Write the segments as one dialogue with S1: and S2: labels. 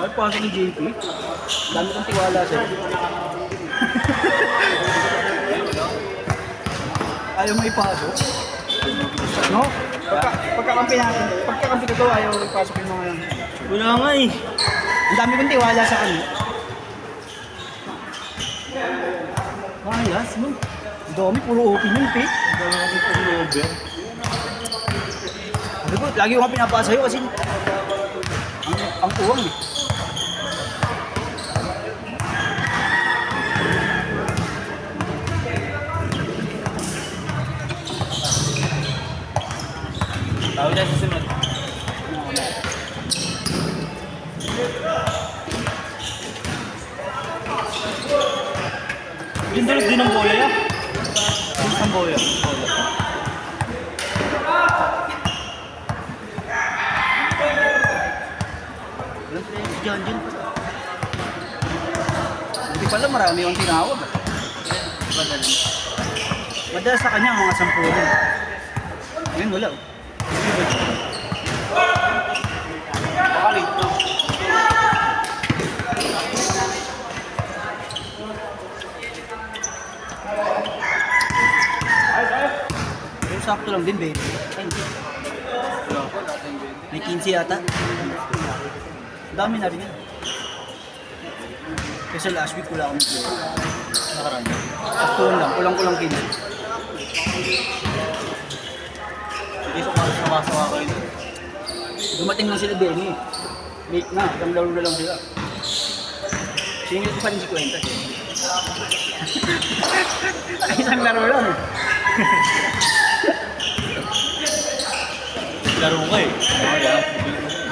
S1: Ay, pasok ni JP. Dami kong tiwala sa'yo. Ayaw mo ipasok? No? Pagkakampi natin, pagkakampi ko to, ayaw ipasok yung mga yan.
S2: Wala nga eh.
S1: Ang dami kong tiwala sa kanya.
S2: Ayas mo.
S1: Ang dami, puro open yun, Pe.
S2: Ang dami natin pag-over.
S1: Sabi ko, lagi ko nga pinapasa sa'yo kasi ang uwang eh.
S2: Tawag na sa sunod. Yung dulog din ng bola yan. Yung ang bola.
S1: Walang players dyan. Hindi pala marami yung tinawag. Madalas sa kanya mga 10 rin. Ngayon wala. Baka late to. Pero sakto lang din, babe. Ay, may 15 yata. Dami na rin yan. Kasi last week wala akong play.
S2: Nakaraan.
S1: Sakto lang, kulang-kulang 15.
S2: Hindi sumasama ko yun.
S1: Dumating lang sila din eh. Late na, isang laro na lang sila. Singil ko pa rin si Kwenta. Isang laro lang eh.
S2: Laro ko eh.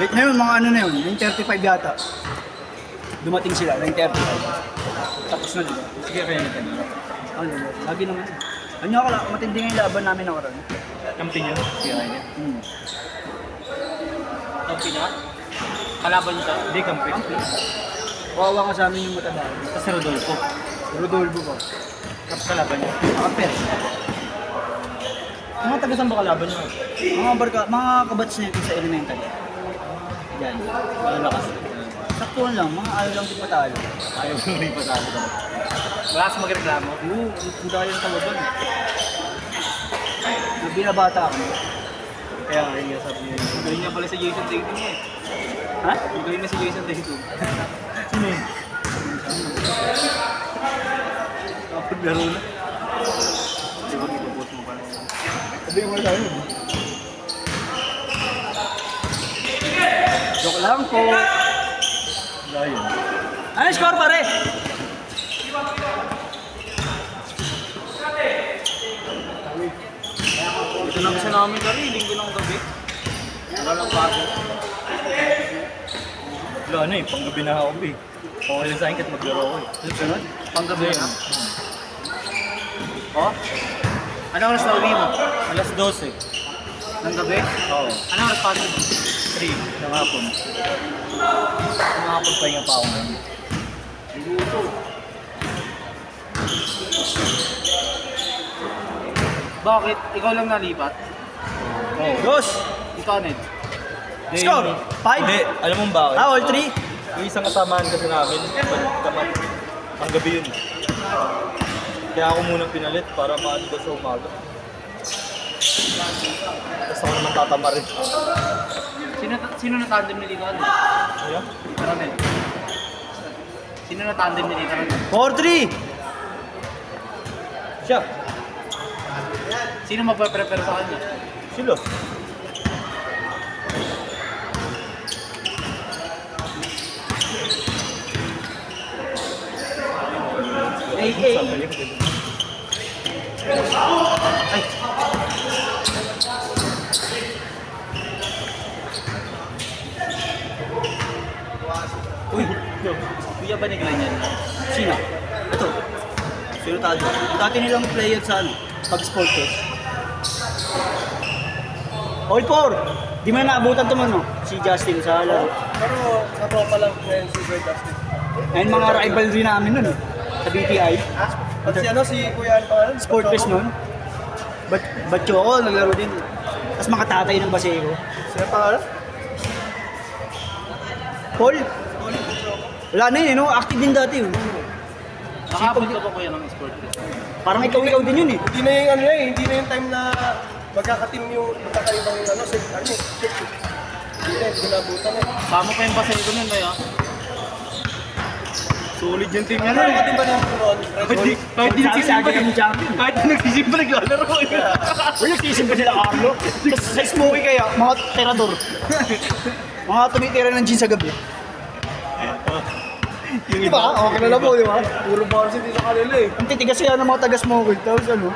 S1: Late na yun, mga ano na yun, 9:35 yata. Dumating sila, 9:35. Tapos na diba?
S2: Sige, kaya natin.
S1: Ano, lagi naman. Ano ako lang, matindi nga yung laban namin nakaraan.
S2: Kampi niyo? Sige, kaya niya.
S3: Kampi na? Kalaban niyo siya?
S2: Hindi, kampi.
S1: Kawawa nga sa amin yung mataba.
S2: Tapos si Rodolfo.
S1: Rodolfo pa.
S2: Tapos kalaban niya.
S1: Nakaper.
S2: Mga taga-saan ba kalaban niyo?
S1: Mga kabats na yun sa elementary. Yan.
S2: Malalakas.
S1: Saktuhan lang, mga ayaw lang din patalo.
S2: Ayaw mo rin pasado ka.
S3: Wala sa magreklamo.
S1: Oo, ang dahil sa laban. Binabata ako.
S2: Kaya nga yung sabi niya.
S3: Gawin niya pala si Jason Tatum eh.
S1: Ha?
S3: Gawin na si Jason Tatum.
S2: Sino yun?
S1: Paglaro na.
S2: Di ba ipapot mo pa?
S1: Sabi mo tayo. Joke lang po.
S2: Wala yun.
S1: Ano yung score pare?
S3: Ito na kasi namin kami, linggo ng gabi. Wala lang bago.
S2: Wala ano eh, panggabi na ako eh. Okay lang sa akin kahit maglaro ako eh.
S1: Sunod?
S3: Panggabi na. Oh? Ano oras na uwi mo?
S2: Alas 12.
S3: Ng gabi?
S2: Oo.
S3: Ano oras pa mo?
S2: 3 ng hapon. Ng hapon pahinga pa ako ngayon.
S3: Bakit? Ikaw lang nalipat?
S2: Oo.
S1: Dos!
S3: Ikaw, Ned?
S1: Score? 5?
S2: Hindi, alam mo bakit?
S1: All 3?
S2: Yung isang kasamaan kasi namin, ang gabi yun. Kaya ako munang pinalit para maano daw sa umaga. Tapos ako naman tatama rin.
S3: Sino na tandem ni Lito? Ano?
S2: Ayan.
S3: Tara, Ned. Sino na tandem ni Lito?
S1: 4-3!
S2: Siya.
S3: Sino magpe-prepare sa kanya?
S2: Sila.
S1: Ay.
S3: Uy! Kuya ba naglan yan?
S1: Sino? Ito. Sino tayo? Dati nilang player sa ano? Pag-sport test. All 4! Di man naabutan ito man, no? Si Justin sa laro.
S2: Pero sa tropa lang kaya si Bird Dustin.
S1: Ayun mga rivalry namin nun. Eh. Sa BPI.
S4: At si ano, si Kuya ano pa?
S1: Sport Fest nun. Batyo ako, naglaro din. Tapos makatatay ng Baseco.
S4: Sino pa ano?
S1: Paul? Wala na yun, no? Active din dati yun.
S3: Nakapag ka pa kuya ng sport.
S1: Parang ikaw din yun eh.
S4: Hindi na yung ano eh, hindi na yung time na magkakatim yung magkakaibang ano, set, ano, set. Hindi na, ginabutan eh.
S3: Sama pa yung basay ko nun kaya.
S2: Solid yung team
S4: Ano
S2: nila
S4: yung
S2: eh.
S4: katim ba ng Ron?
S2: Kahit di nagsisimba
S1: Sabi champion.
S2: kahit di nagsisimba naglalaro eh.
S1: Uy, nagtisim pa sila Carlo. Tapos sa Smokey kaya, mga tirador. Mga tumitira ng jeans sa gabi.
S4: Di ba? Okay na lang po, di ba? Puro varsity sa kanila eh.
S1: Ang titigas kaya ng mga taga-Smokey. Tapos ano,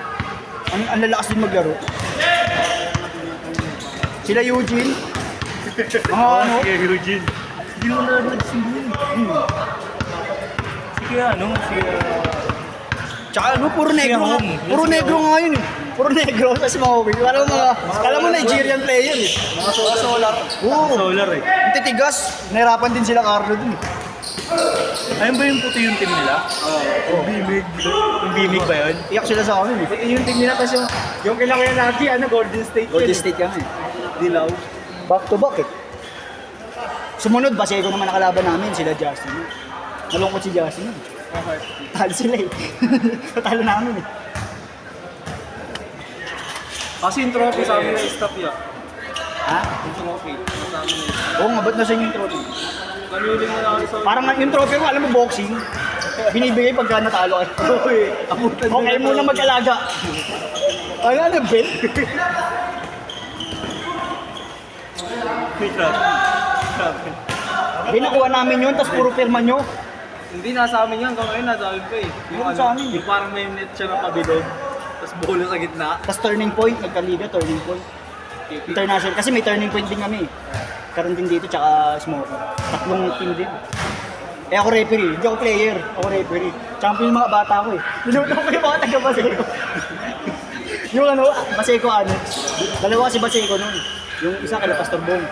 S1: ang lalakas din maglaro. Sila Eugene. Mga ano,
S2: Sige, Eugene.
S1: hindi mo na nagsimbuhin.
S2: Sige, ano? Sige,
S1: Tsaka ano, puro negro nga.
S2: Home.
S1: Puro negro nga yun eh. Puro negro sa Smokey. Kala mo Nigerian player eh.
S4: Mga solar.
S1: Oo.
S2: Solar eh.
S1: Ang titigas. Nahirapan din sila Carlo dun eh.
S2: Ayun ba yung puti yung team nila? Yung Bimig. Yung Bimig ba yun?
S1: Iyak sila sa amin eh.
S2: Yung team nila kasi yung kailangan lagi, ano, Golden State
S1: Golden State kami.
S2: Dilaw.
S1: Back to back eh. Sumunod, Baseco naman nakalaban namin, sila Justin. Nalungkot si Justin. Talo sila eh. Talo namin eh.
S3: Kasi yung trophy sa amin na stop ya.
S1: Ha?
S3: Yung trophy. Sa amin na
S1: Oo nga, ba't nasa yung trophy?
S3: Kanuling mo na ako sa...
S1: Parang yung trophy ko, alam mo, boxing. Binibigay pagka natalo kayo.
S3: Abutan
S1: Okay muna mag-alaga. Ano ano, Ben? Binakuha namin yun, tapos puro pirma nyo.
S3: Hindi, nasa amin yan. Hanggang ngayon, nasa amin pa eh.
S1: Yung sa amin eh.
S3: Yung parang may net siya na pabilog. Tapos bulo sa gitna.
S1: Tapos turning point, nagkaliga, turning point. International, kasi may turning point din kami. Karoon din dito, tsaka Smoky. Tatlong team din. Eh ako referee, hindi ako player, ako referee. Champion yung mga bata ko eh. Niluto ko yung mga taga-Baseco. Yung ano, Baseco ano, dalawa si Baseco nun. Yung isa kala Pastor Bong,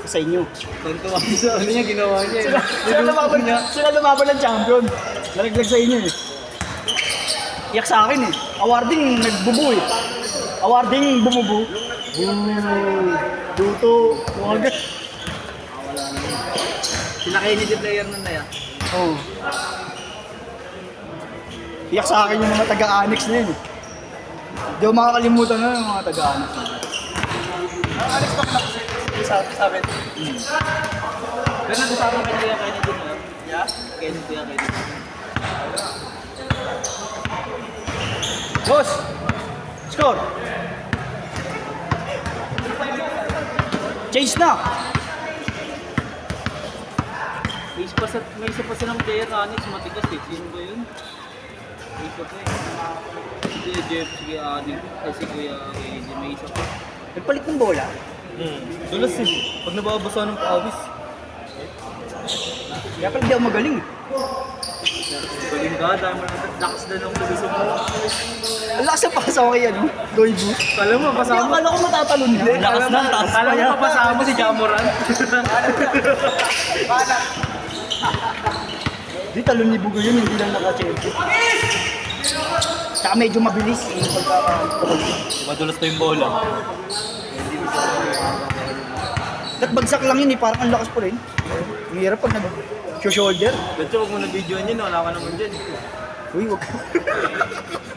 S1: sa inyo.
S3: Tonto ako sa ano niya, ginawa niya eh.
S1: Sila lumaban ng champion. Naraglag sa inyo eh. Iyak sa akin eh. Awarding nagbubu eh. Awarding bumubu. Duto. Huwag.
S3: Pinaka-Kennedy player nun na yan.
S1: Oo. Iyak sa akin yung mga taga-annex na yun eh. Hindi ko makakalimutan na yung mga taga-annex na yun.
S4: Alex pa sa amin.
S3: Pero nagkasama ka kaya Kennedy na yan. Yeah? Kennedy kaya Kennedy.
S1: Boss! Score! Change na!
S3: May isa pa silang player na Onyx, matigas eh. Sino ba yun? May isa pa eh. Si Jeff, si Onyx, si Kuya Easy, may isa pa.
S1: Nagpalit ng bola.
S2: Dulas eh. Pag nababasa ng pawis.
S1: Kaya pala hindi ako magaling eh.
S3: Galing ka, dahil mo lakas na nung tulisog mo.
S1: Ang lakas na pasa ko kay ano, Doibu.
S3: Kala mo,
S1: Hindi,
S3: pasama.
S1: akala ko matatalon niya.
S3: Lakas na, taas pa yan. Kala mo si Jamoran.
S1: Di talon ni Bugo yun, hindi lang naka-champion. Tsaka medyo mabilis. Yung
S2: Madulas na yung bola.
S1: Nagbagsak lang yun eh, parang ang lakas pa rin. Ang hirap pag nag-shoulder.
S3: Beto, huwag mo na video niyan, wala ka naman dyan.
S1: Uy, wag.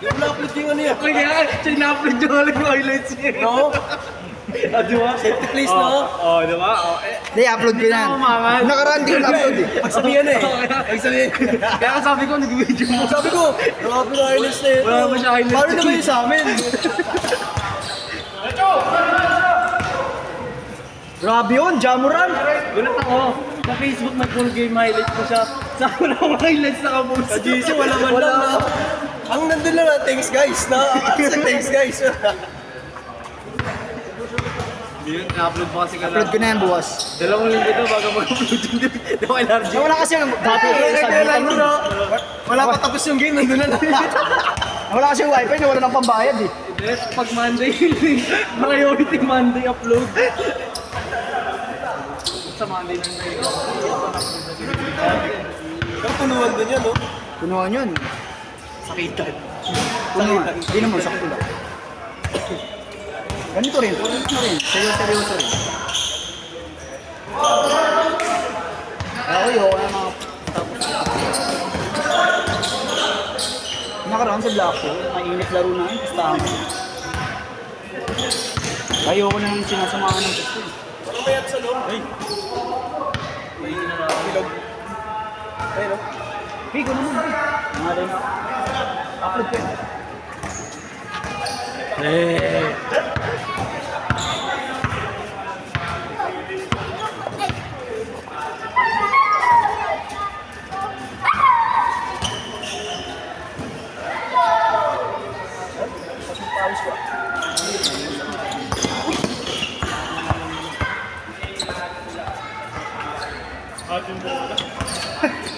S4: Yung na-upload yung ano yan.
S3: Uy, kaya siya na-upload yung highlights niya.
S4: No?
S3: Ah, di ba?
S4: Safety place na.
S3: Oo, di ba? Oo, eh.
S1: Hindi, upload ko na.
S3: Umangal.
S1: Nakaraan, di ko na-upload eh.
S4: Pagsabihan eh. Pagsabihan.
S3: Kaya sabi ko, nag-video mo.
S4: Sabi ko, grabe na highlights na ito.
S3: Wala mo siya highlights.
S4: Paano naman yun sa amin?
S1: Grabe yun, Jamoran.
S3: Gulat ako. Sa Facebook, nag-full game highlights ko siya. Sa wala akong highlights na kabus.
S4: Sa GC, wala man lang na. Ang nandun lang na, thanks guys. Thanks guys.
S3: Hindi yun, na-upload pa kasi ka
S1: Upload ko na yan bukas.
S3: Dalawang linggo daw bago mag-upload yung di ba LRG?
S1: Wala kasi yung dati sabitan nun.
S4: Wala pa tapos yung game, nandun na lang.
S1: Wala kasi yung wifi, wala nang pambayad eh.
S3: Hindi, pag Monday, priority Monday upload. Sa Monday lang na yun.
S4: Pero tuluan din yan, no?
S1: Punuan yun. Sakitan. Punuan. Hindi naman, sakto lang. Ganito rin, ganito rin. Seryoso rin. Ako yun, mga tapos. Nakaraan sa Blackpool, mainit laro na yun, basta ayoko na nang sinasamahan ng gusto.
S4: Ano ba yan sa loob?
S2: Ay,
S4: Bilog. Ayun, no?
S1: Bigo naman, eh. Nga rin. Upload ko yun.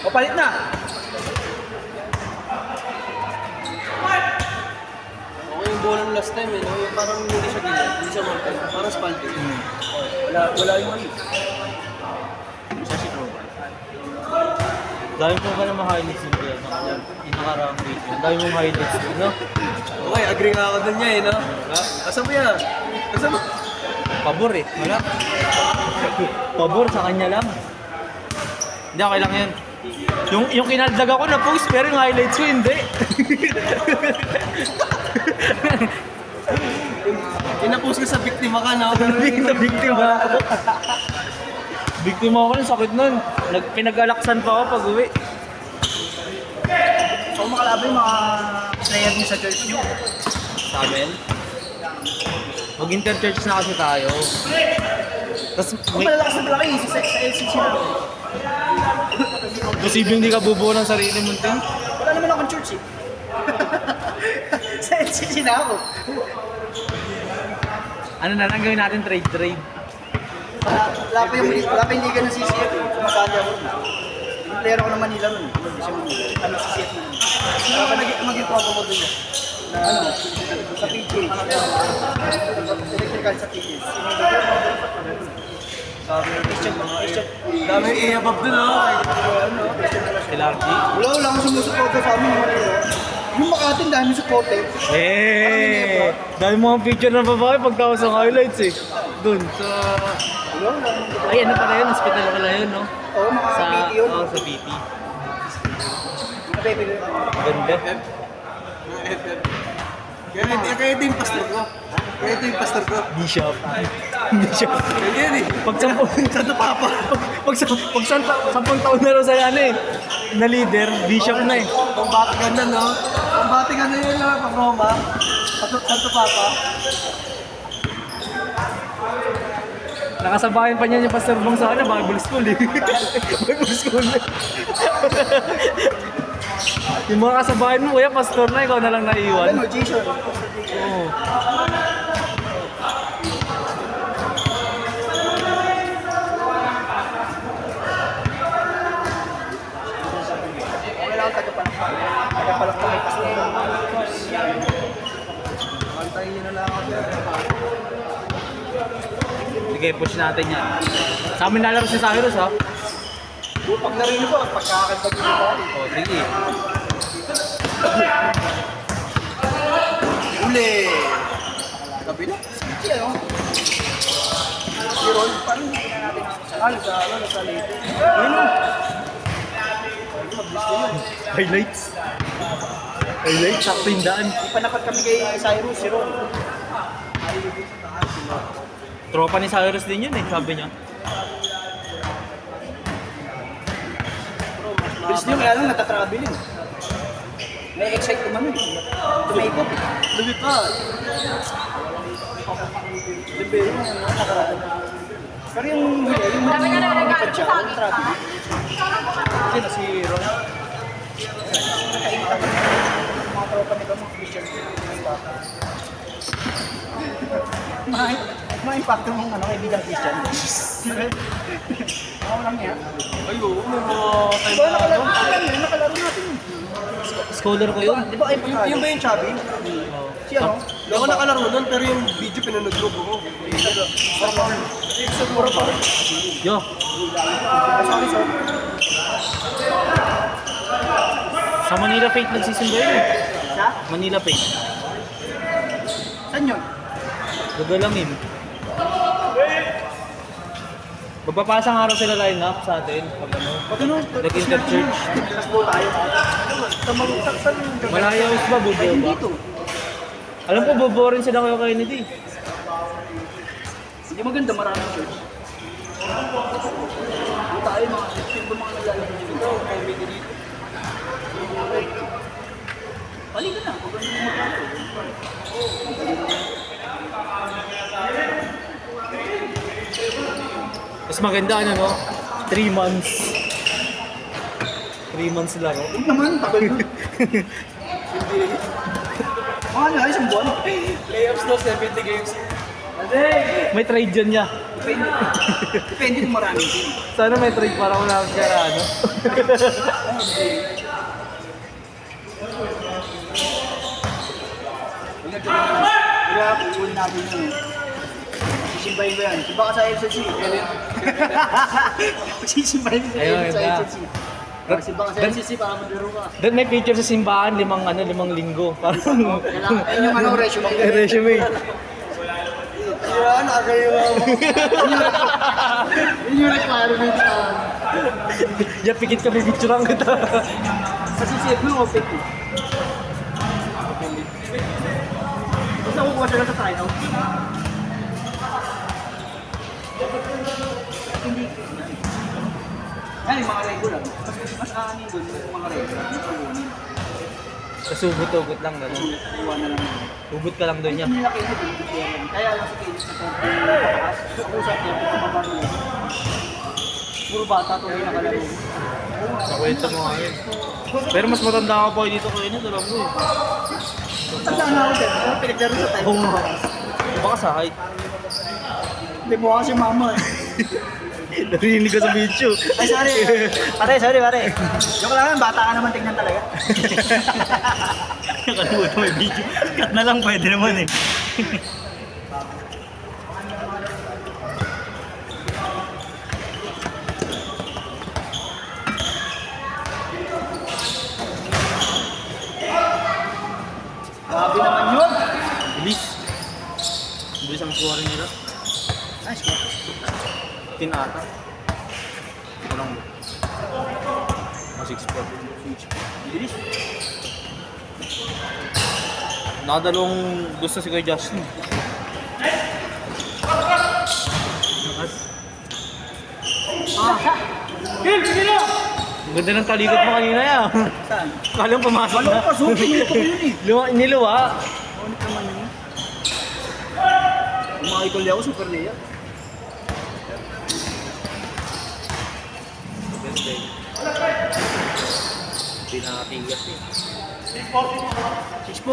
S4: O, palit na!
S3: Okay yung bola ng last time eh, no? Yung parang hindi siya gilid, hindi siya mortal. Parang spaldi.
S4: Wala yung ano.
S1: Isa si Pro.
S2: dami po ka naman highlights din kaya yung nakaraang video. Ang dami mong highlights din, no?
S3: Okay, agree nga ako dun niya eh, no? Asa mo yan? Asa mo?
S2: Pabor eh. Wala. Pabor sa kanya lang. Hindi, okay lang yan. Yung kinaldag ako na post pero yung highlights ko hindi.
S3: Pinapost ko sa biktima ka, no?
S2: Biktima ako. Biktima ako ng sakit nun. Pinag-alaksan pa ako pag uwi.
S1: So, makalaban yung mga player niyo sa church niyo.
S2: Sa amin? Mag-interchurch na kasi tayo. Tapos
S1: Kung malalakas na malaki, sa LCC na.
S2: posibleng hindi ka bubuo ng sarili mong team.
S1: Wala naman akong church eh. Sa LCC na ako.
S2: Ano na lang gawin natin, trade.
S1: Wala pa yung liga ng CCF eh. Sumasali ako. Yung player ako ng Manila nun. Hindi siya ano CCF na. Wala pa maging promo mo dun eh. Na ano, sa PJ. Electrical sa PJ. Sabi ng Christian.
S3: Dami yung iabab dun, no?
S2: LRG.
S1: Wala akong sumusuporta sa amin. Yung Makati, dami suporte.
S2: Dami mga picture ng babae pagtapos ng highlights eh. Dun sa... Ay, ano pala yun? Hospital pala yun, no?
S1: Oo, mga PT yun.
S2: Oo, sa PT.
S1: Mga baby yun.
S2: Ganda.
S3: Kaya ito yung pastor ko. Kaya ito yung pastor ko.
S2: Bishop.
S3: Kaya yan eh.
S2: Pag 10 Santo Papa. Pag 10 taon na raw sa ano eh. Na leader, bishop na eh.
S3: Pambatikan na, no? Pambatikan na yun, no? Pag-Roma. Santo Papa.
S2: Nakasabayan pa niya yung Pastor Bong sa ano, Bible School eh. Bible School eh. Yung mga kasabayan mo, kuya, pastor na, ikaw na lang naiwan.
S1: Ano, Jason?
S2: Oo.
S1: Wala akong tagapalakpak. Tagapalakpak ay pastor. Kantayin niyo na lang ako dyan.
S2: Sige, push natin yan. Sa amin nalaro si Cyrus, ha?
S1: Pag narinig ko, pagkakanta ko yung body.
S2: O, sige.
S3: Uli! Tabi na.
S1: Si ano? Si Ron, parang hindi na natin nasa late. Ayun o.
S2: Highlights. Highlights, sakto yung daan.
S1: Panapat kami kay Cyrus, si Ron.
S2: Tropa ni Cyrus din yun eh, sabi niya.
S1: Bilis niyo kaya lang natatravel yun. May excite ko man yun. Tumaikot eh.
S3: Lumipad.
S1: Libe yun, nakaraan. Pero yung huli, yung lumipad siya, yung travel. Kasi na si Ron. Nakainta ka na. Mga tropa nito, mga Christian. Mga impacto mong ano, kaibigan Christian. Ako lang yan.
S3: Ayo, may mga time
S1: So,
S3: na ano.
S1: nakalaro natin yun.
S2: Scholar ko yun.
S1: Di ba kayo
S3: Yung
S1: pagkano?
S3: ba yung chubby?
S1: Si ano?
S3: Hindi ako nakalaro nun, pero yung video pinanood ko buo.
S2: Yo,
S1: Sorry, sorry.
S2: Sa Manila Fate nagsisimba yun eh.
S1: Sa?
S2: Manila Fate.
S1: Saan yun?
S2: Gagalangin. Magpapasang araw sila line up sa atin. Pag ano.
S1: Pag ano?
S2: Nag-interchurch.
S1: Tapos po tayo. Saan?
S2: Malayos ba, Bubo
S1: Ay,
S2: ba?
S1: dito.
S2: Alam ko, bobo rin sila kayo Kennedy.
S1: Hindi maganda, maraming church. Dito tayo, mga church ba mga naglalaro dito? Comedy dito. Balik ka na, kung ano yung maglalaro.
S2: Mas maganda ano no? 3 months. 3 months lang. Oh.
S1: Huwag naman, tagal na. Mga ano, isang buwan.
S4: Playoffs daw, 70 games.
S2: May trade dyan niya.
S1: Depende. Depende kung maraming team.
S2: Sana may trade para wala akong kaya ano.
S1: Kaya pupunin natin yun. Sisimbahin ko yan. Simba ka sa FCC. Sisimbahin ko
S2: Ayun,
S1: sa
S2: ganda.
S1: FCC. Simba ka sa FCC para maglaro ka.
S2: Doon may picture sa simbahan, 5 linggo. Parang
S1: Kailangan, ayun yung ano, resume.
S2: resume.
S4: Yan, nakayo mo.
S1: Yun yung requirements.
S2: Ya, pikit ka, pipicturean kita.
S1: Sa CCF mo, open ko. Basta kukuha sila sa tryout. Hindi. Yan, yung mga regular. Mas aanin doon yung mga regular. Mas kukunin.
S2: Kasugot-ugot lang gano'n.
S1: Iwan na lang yun.
S2: Hugot ka lang doon niya.
S1: Hindi nila kayo pinipitiyan. Kaya lang si Kainis na konti pataas. Ako sa akin, pababa nila. Puro bata, tuloy na kalaro.
S2: Sa kwento mo nga yun. Pero mas matanda ka pa dito kayo nito, alam ko eh.
S1: Saan ako dyan? Ano pinaglaro sa tayo?
S2: Oo nga. Baka sa height.
S1: Hindi mo kasi mama eh.
S2: Narinig ko sa video.
S1: Ay, sorry. Pare. Joke lang yan, bata ka naman tingnan talaga.
S2: Nakalimutan may video. Cut na lang pwede naman eh.
S1: Grabe naman yun.
S2: Bilis. Bilis ang scoring nila.
S1: Nice one.
S2: 10 ata. Walang mo. 6-4.
S1: Bilis.
S2: Nakadalawang gusto si Kuya Justin. Nakas. Ang ganda ng talikod mo kanina yan.
S1: Saan?
S2: Kalang pumasok
S1: Wala
S2: na.
S1: ko pa, zoom. Pinito ko yun eh.
S2: Niluwa.
S1: Ulit naman yun. Yung mga idol niya ako, super layer.
S2: Pinakatigas eh.
S1: 6-4.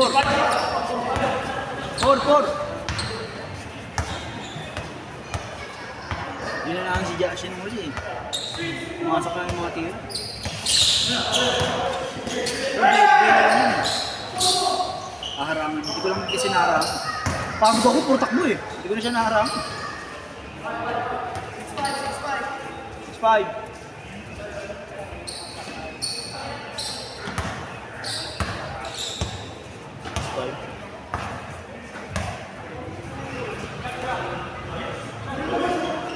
S1: 4-4. Yun na lang si Jackson mo siya eh. Pumasok lang yung mga tira. Aharangan. Hindi ko lang kasi naharangan. Pagod ako, puro takbo eh. Hindi ko na siya naharangan. 6-5.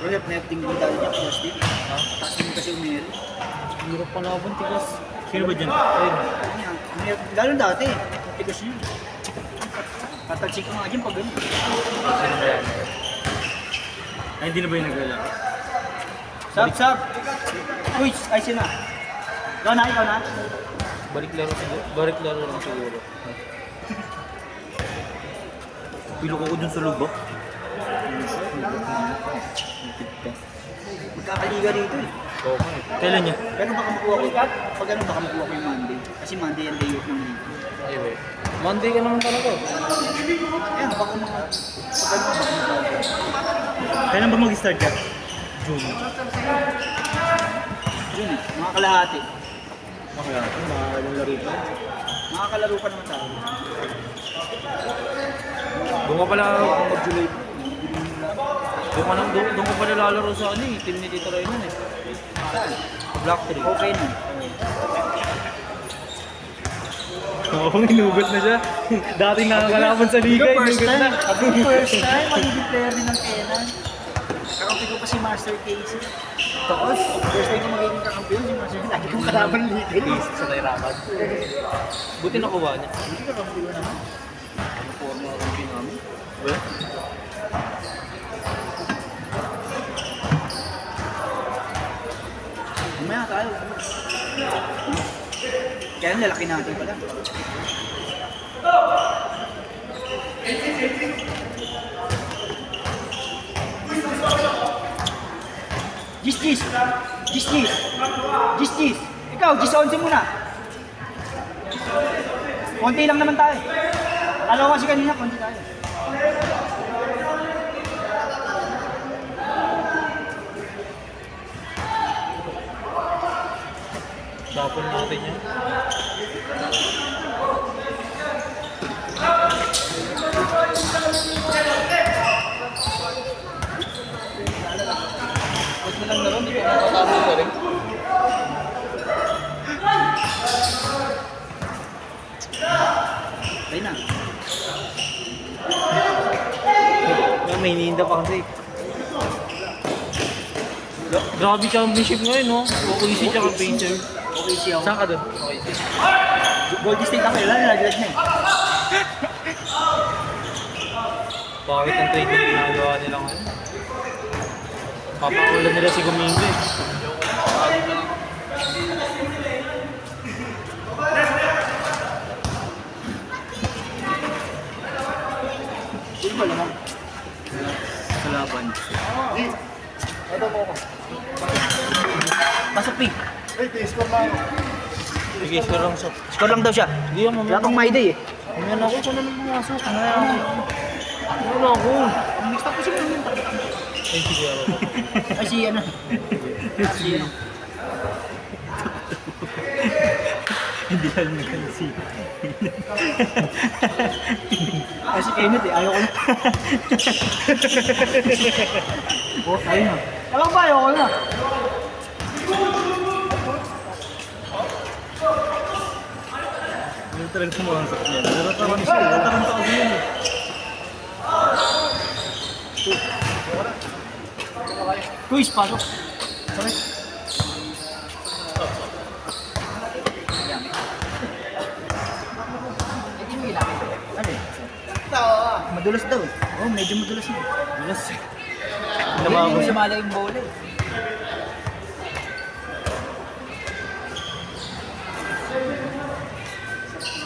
S1: Rep na yung tingin tayo niya, Justin. Taas din kasi umeri.
S2: Hirap pa laban, tigas. Sino ba dyan?
S1: Ayun. Lalo dati, tigas yun. Tatalsik ko nga dyan pag gano'n.
S2: Sino ba yan? Ay, hindi na ba yung naglalaro?
S1: Sab! Uy, ay sino na? Ikaw na?
S2: Balik laro siguro. Balik laro lang siguro. Pilok ako dun sa lubak.
S1: Magkakaliga dito eh.
S2: Oo nga eh. Kailan niya?
S1: Pero baka makuha ko, pag ano baka makuha ko yung Monday. Kasi Monday ang day off ng liga.
S2: Ay, wait. Monday ka naman talaga.
S1: Ayan, baka makuha. Pag ano baka makuha.
S2: Kailan ba mag-start ka? June.
S1: Yun eh, mga kalahati.
S2: Okay, laro pa.
S1: Makakalaro pa naman tayo.
S2: Doon ka pala mag-July. Doon ka pala lalaro sa ano eh. Team ni Tito Raynon eh.
S1: Saan?
S2: Black Tree.
S1: Okay na.
S2: Oo, inugot na siya. Dating nakakalaban sa liga,
S1: First
S2: inugot na.
S1: time. First time, magiging player din ng Kenan. Kakampi ko pa si Master Casey. Tapos, first time ko magiging kakampiyon si Master Casey. Lagi kong kalaban liga.
S2: Sa Nairaman. Buti nakuha niya.
S1: Hindi ka kakampiyon naman.
S3: Ano po ang mga kampi namin?
S2: Well,
S1: Mamaya tayo. Kaya lalaki natin pala. Gis! Gis! Gis! Gis! Gis! Gis! Ikaw, Gis 11 muna. Konti lang naman tayo. Akala ko kasi kanina, konti tayo.
S2: tapon natin yan.
S3: Huwag mo lang na rin, di ba makasama ka rin?
S1: Tayo na.
S2: May hinihinda pa kasi. Grabe championship ngayon, no? OKC tsaka Painter.
S1: Okay siya ako.
S2: Saan ka doon? OKC.
S1: Golden State ako, wala nalaglag na eh.
S2: Bakit ang trade yung ginagawa nila ngayon? Papakulan nila si Gumingo eh.
S1: Sino ba naman? Sa laban. Pasok, P.
S2: Sige, score lang sa...
S1: Score lang daw siya.
S2: Hindi yan,
S1: Wala
S2: mamaya.
S1: pang my day eh.
S2: Mamaya na ako, saan na lang pumasok? Mamaya ako. Wala ako.
S1: Mixed up ko siya.
S2: Ay, sige ako.
S1: Ay, si ano. Si ano. Hindi lang nakansi. Ay, si Kenneth eh. Ayaw ko na. Oh, tayo na. Alam ba, ayaw ko na.
S2: Hindi talaga pumasok niya. Narataran siya. Narataran pa kasi yun eh.
S1: Quiz, pasok. Ano eh? Madulas daw. Oh, medyo madulas na.
S2: Bilas eh.
S1: Hindi mo sumala yung bola eh.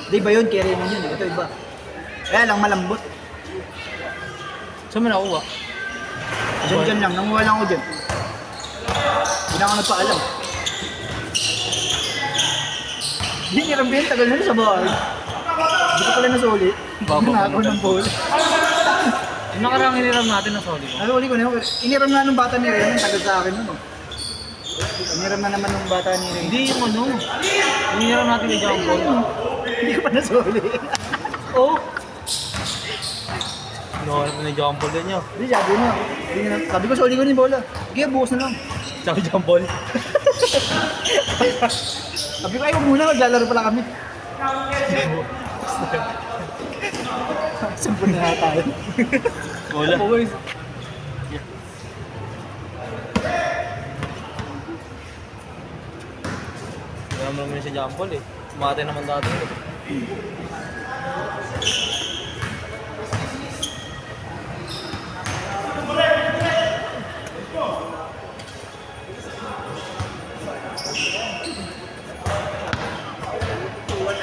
S1: Di ba yun? Kaya naman yun. Ito iba. Kaya lang malambot.
S2: Saan mo nakuha?
S1: Diyan lang. Nanguha lang ako dyan. Hindi na ako nagpaalam. Hindi niram din. Tagal na rin sa bahay. Hindi ko pala nasuli.
S2: Baba.
S1: Nakakuha ng bola.
S2: Yung nakarang iniram natin na solid mo.
S1: Nasuli ko na yun. Iniram na nung bata ni Ren. Tagal sa akin nun. Iniram na naman nung bata ni Ren.
S2: Hindi yung ano. Yung iniram natin ni John Paul.
S1: Hindi ko pa nasuli.
S2: Oh! Nahanap na ni John Paul din yun.
S1: Hindi, sabi mo. Sabi ko, suli ko na yung bola. Sige, bukas na lang.
S2: Sabi John Paul.
S1: Sabi ko, ayaw muna. Maglalaro pala kami. Sampun na tayo.
S2: Wala.
S1: Boys.
S2: Kaya mo naman si John Paul eh. Umate naman dati eh.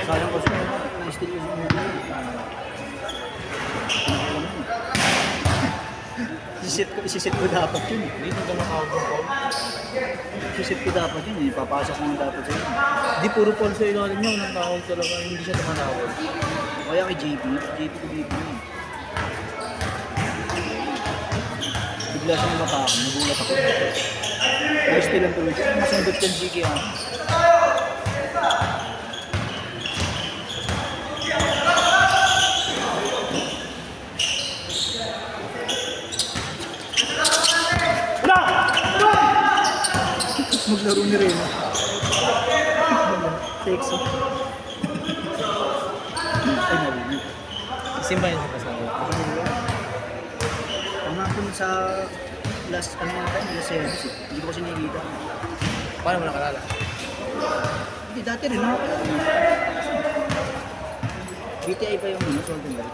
S1: Sayang ko siya. Na-steal yung isisit ko dapat yun.
S2: Hindi ko nakawag ng Paul.
S1: Isisit ko dapat yun. Papasok ko na dapat yun.
S2: Hindi puro Paul sa ilalim niya. Unang tawag talaga. Hindi siya tumatawag.
S1: Kaya kay JP. JP ko dito yun. Bigla siya namatake. Nagulat ako. Na-steal ang tuloy siya. Masundot yung Ziggy ah. Maglaro ni Reno. Sexy.
S2: Simba yun sa kasama.
S1: Ang hapon sa last, ano nga tayo, last service eh. Hindi ko kasi nakikita.
S2: Paano mo nakalala?
S1: Hindi, dati rin nakakita. BTI pa yung ano, Solden Light.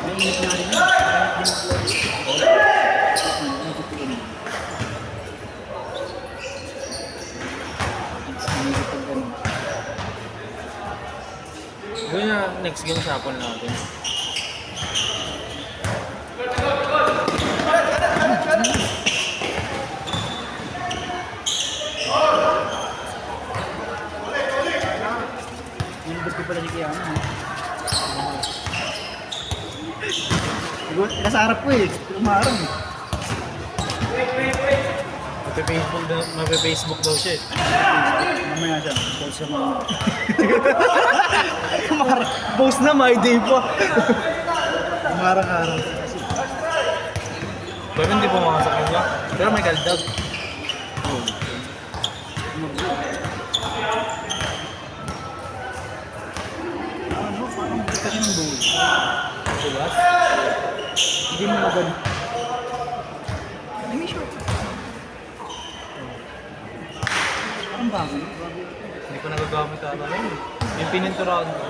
S1: May init nga rin yun.
S2: Gawin na next game sa hapon natin.
S1: Nilibot ko pala si Kiana. Nasa harap ko eh. Tumarang eh.
S2: Mape-Facebook daw siya eh.
S1: Mamaya siya. Post siya mamaya.
S2: Post na, my day pa.
S1: Tumarang-arang.
S2: Pero hindi pumasok yun ba? Pero may kaldag.
S1: Ano? Parang bukas kasi ng buhay.
S2: Tulas?
S1: Hindi mo magano. May short. Ang bago.
S2: Hindi ko nagagamit ata yun. Yung pininturahan ko.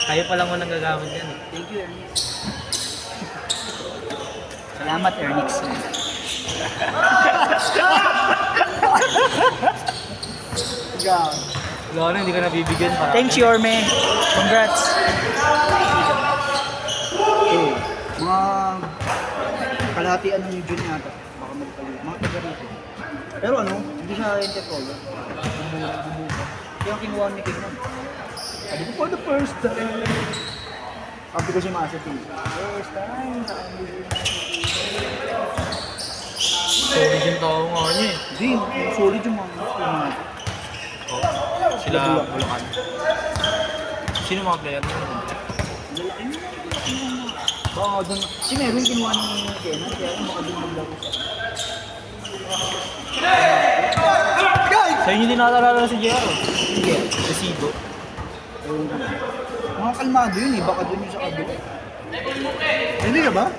S2: Kaya pa lang mo nang gagamit yan eh.
S1: Thank you, Ernix. Salamat, Ernix.
S2: Wala na, hindi ka nabibigyan para.
S1: Thanks, Yorme. Congrats. Okay. Mga kalahatian ng June yata. Baka magpali. Mga taga rito. Pero ano, hindi siya interpolo. Bumuka. Kaya kinuha ni Kingdom. Sabi ko, for the first time. Sabi ko si Master T. First time.
S2: Solid yung tao nga niya eh.
S1: Hindi, solid yung mga.
S2: Sila Bulacan. Sino mga player nyo?
S1: Oo, doon. Si Merwin kinuha ni Kenan, kaya yung baka doon maglaro siya.
S2: Sa inyo din nakalala si JR.
S1: Hindi.
S2: Si Sigo.
S1: Mga kalmado yun eh, baka doon yung sa kabila.
S4: Hindi ka ba?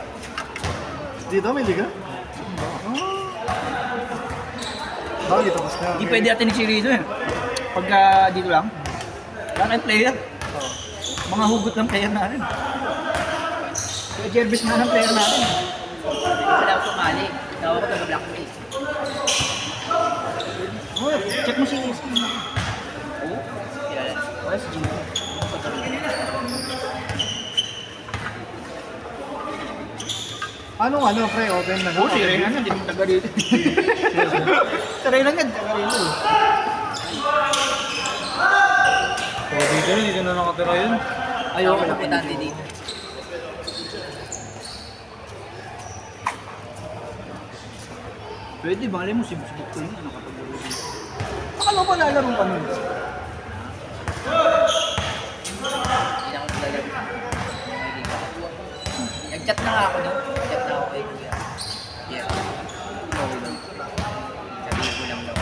S4: Dito, may liga? Bakit tapos na?
S1: Hindi pwede natin si Rito eh. Pagka dito lang, lang ang player. Mga hugot ng player natin. Kaya Jervis na ng player natin.
S3: Wala ako sumali. Tawa ko taga blackface.
S1: Oh, check mo si Iski.
S3: Oo? Kilala.
S1: Oh, si Gino.
S4: Anong ano, pre? Open na
S1: Oh, si Renan hindi mo taga dito. Si Renan nga, taga dito.
S2: So dito rin, dito na nakatira yun.
S3: Ayoko kompetante dito.
S1: Pwede, bali mo si Busbuk ko yun, nakapag-laro dito. Akala ko lalaro ka nun.
S3: Hindi na ako naglalaro. Nag-chat na nga ako doon. Nag-chat na ako kay Kuya. Yeah. Okay lang. Sabihin ko lang daw.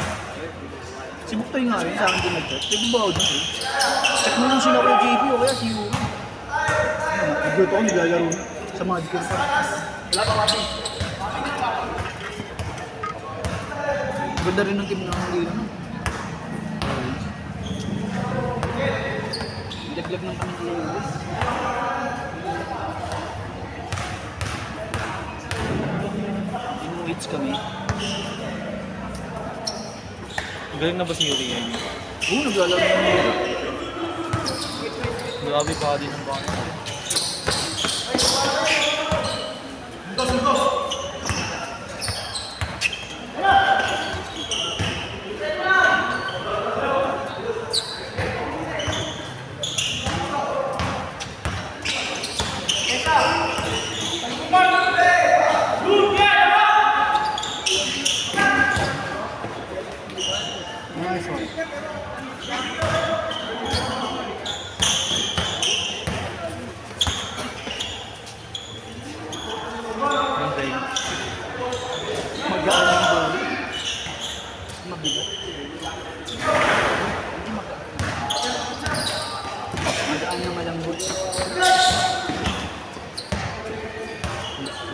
S1: Si Buktoy nga rin, sa akin din nag-chat. Pwede ba ako dun eh? Check mo lang sila kay JP o kaya si Yuri. Nag-gulat ako, naglalaro na. Sa Magical pa. Wala pa kasi. Ganda rin ng team ng Lino. Laglag ng kami Lewis. Inuhits kami.
S2: Galing na ba si Yuri ngayon?
S1: Oo, naglalaro ng Lino.
S2: Grabe pa din ang baka.
S1: Nice one.
S2: Ang galing.
S1: Magaan ang ball.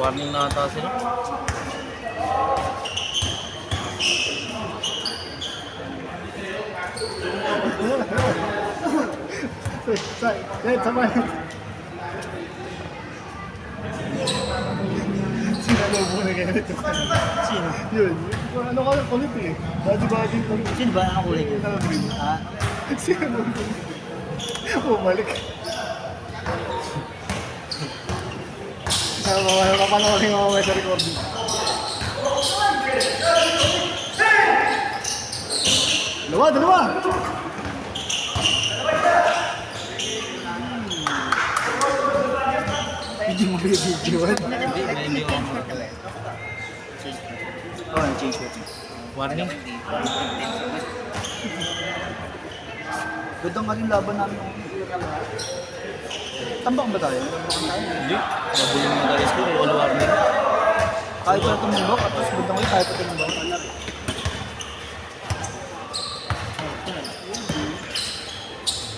S2: Warning na ata sila.
S1: Sama.
S4: Sinalobo na ganito.
S1: Sino?
S4: Yun. Ano ka kulit eh. Body kulit.
S1: Sino ba ang kulay ko? Ha?
S4: Sinalobo. Bumalik. Kapanorin mo mamaya sa recording. Dalawa!
S1: Hindi mo binibidyoan.
S2: Hindi, hindi ko.
S1: Oo, change ko.
S2: Warning.
S1: Ganda nga rin laban namin. Tambak ba tayo?
S2: Hindi. Mabulong na tayo score. All warning.
S1: Kahit pa tumumbak, at tapos ganda nga rin kahit pa tumumbak.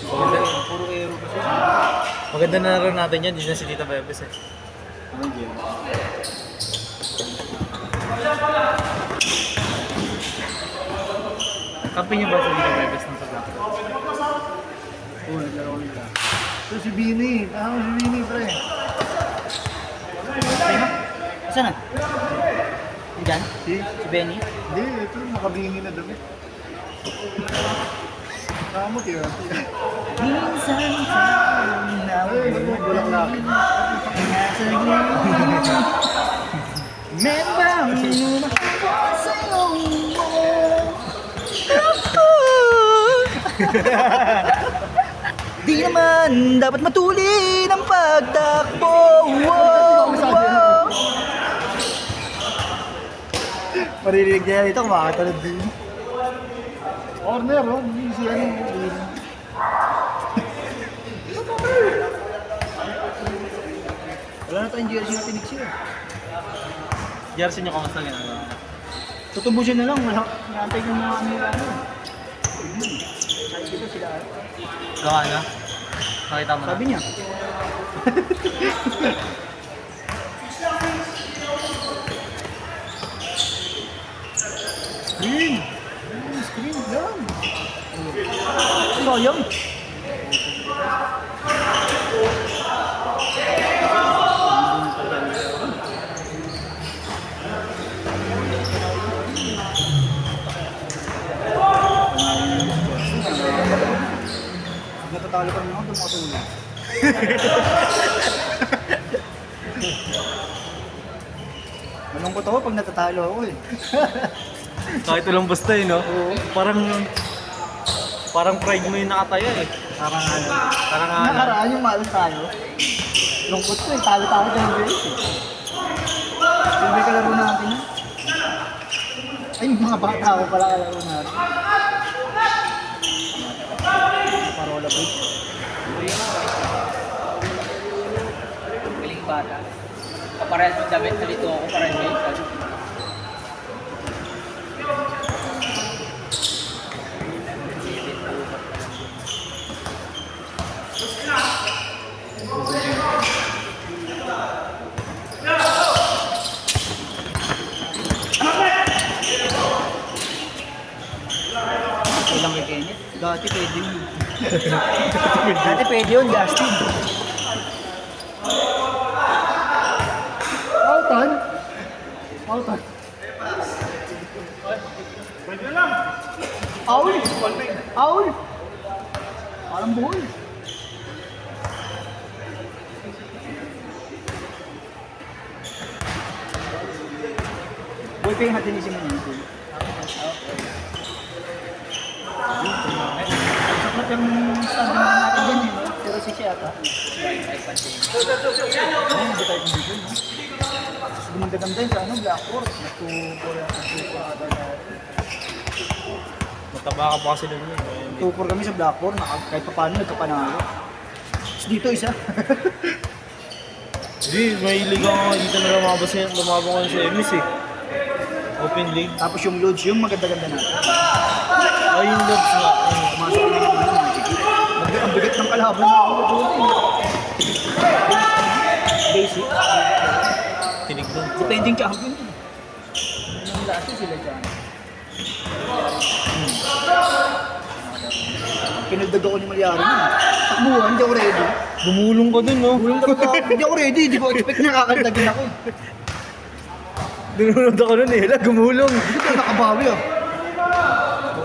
S2: Maganda,
S1: Puro aero kasi.
S2: maganda na rin natin yan. Hindi na si Tita Bebes eh.
S1: Ano yun?
S2: Kampi niyo ba si Tita Bebes ng sa Black?
S1: Oo, naglaro ko nila.
S4: Ito si Bini. Si Bini, pre.
S1: Saan na? Diyan?
S4: Si?
S1: Si Benny?
S4: Hindi, ito nakabingi na damit. Kamot yun.
S1: Minsan sa
S4: Ay, nagbubulang laki.
S1: Membang sa iyong Di naman dapat matuli ng pagtakbo. Maririnig niya dito, kumakatalad din.
S4: Corner, oh. Si ano.
S1: Wala na tayong jersey na tinix yun.
S2: Jersey niyo kamusta ginagawa?
S1: Tutubusin na lang, wala. Naantay ko mga ano yung ano. Sabi dito sila.
S2: Gawa na? Nakita mo na?
S1: Sabi niya.
S4: Screen. Screen, yan.
S1: Sayang. Natatalo pa rin ako, tumatulog. Malungkot ako pag natatalo ako eh.
S2: Kahit walang basta eh, no?
S1: Oo.
S2: Parang pride mo yung nakataya eh.
S1: Parang ano.
S2: Parang ano.
S1: Nakaraan yung malas tayo. Lungkot ko eh, talo-talo tayo ng eh. Silbi kalaro natin eh. Ay, mga bata ko pala kalaro natin. Parola po.
S3: Galing bata. Kaparehas mo damit, nalito ako, parehas mo yun.
S1: Ilang kay Kenneth? Dati pwede yun. Dati pwede yun, Justin.
S4: Outan. Outan.
S1: Aul! Aul! Parang buhol. Boy pa yung hatinisin mo nito. Sakot yung standing natin dyan eh. Pero si siya ata. Ayun, hindi tayo dito, no? Gumanda-ganda yun sa ano, Blackboard. Nag-2-4 ata tayo.
S2: Mataba ka pa kasi doon yun.
S1: 2-4 kami sa Blackboard, kahit pa paano nagkapanalo. Tapos dito isa.
S2: Hindi, may liga nga dito na lumabang ko sa MS eh. Open League.
S1: Tapos yung loads, yung maganda-ganda natin.
S2: Ay, yung lobs nga.
S1: Pumasok kami ng ano, ang bigat ng kalaban na ako. Basic.
S2: Tinig dun.
S1: Defending champion. Yung last year sila dyan. Pinagdag ako ni Malyari nun. Takbuhan, hindi ako ready.
S2: Gumulong ka dun, no?
S1: Gulong talaga ako. Hindi ako ready, hindi ko expect na kakaldagin ako.
S2: Dununod ako nun eh. Hala, gumulong.
S1: Hindi ko nakabawi ah.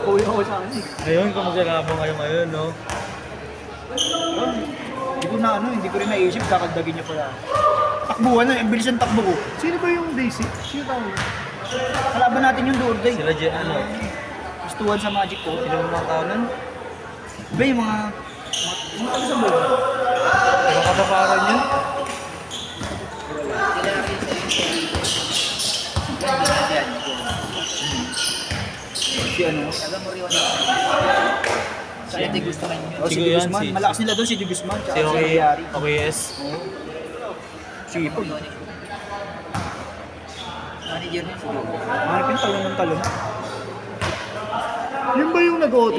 S1: Kuya ako sa akin.
S2: Ngayon, kung maglalabang kayo ngayon, no?
S1: Hindi ko na hindi ko rin naisip, kakaldagin niya pala. Takbuhan na, ang bilis ang takbo ko.
S4: Sino ba yung Daisy? Sino tawag?
S1: Kalaban natin yung Dorday.
S2: Sila dyan, ano?
S1: Gustuhan sa Magic ko.
S2: Sino mo mga tao nun?
S1: Ba yung mga taga sa buhay.
S2: Mga kataparan yun?
S1: Si ano?
S3: Kaya di gusto kayo yun.
S1: Oh, si
S2: Sigo
S1: Di
S2: yan,
S1: Guzman.
S2: si-
S1: Malakas nila doon si Di Guzman.
S2: Si
S1: Tsaka si
S2: Okay,
S1: Mayari.
S2: OKS.
S1: Sipag.
S3: Manager niya siguro.
S1: Hanap yung talon ng talon.
S4: Yun ba yung nag-OT?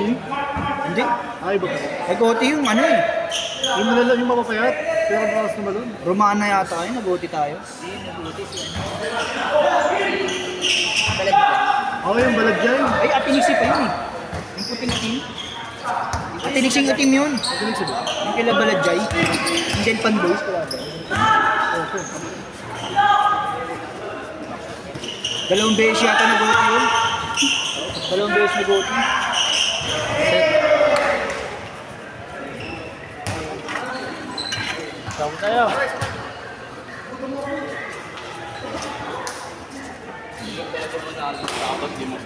S1: Hindi.
S4: Ay, ba?
S1: Nag-OT yung ano eh.
S4: Yung malala, yung mapapayat? Pero ang bakas na malon.
S1: Romana yata kayo, nag-OT tayo.
S3: Hindi yung nabuti si Balag ba?
S4: Oo, yung balag dyan.
S1: Ay, Atiniksi pa yun eh. Yung puting itim. Atiniksing itim yun.
S4: Magaling siya ba?
S1: Yung kila Baladjay. Yung Del Pandoy. Dalawang beses yata nag-OT yun. Dalawang beses nag-OT.
S2: Tawag tayo.
S3: Talaga manalo sa apat, di mo.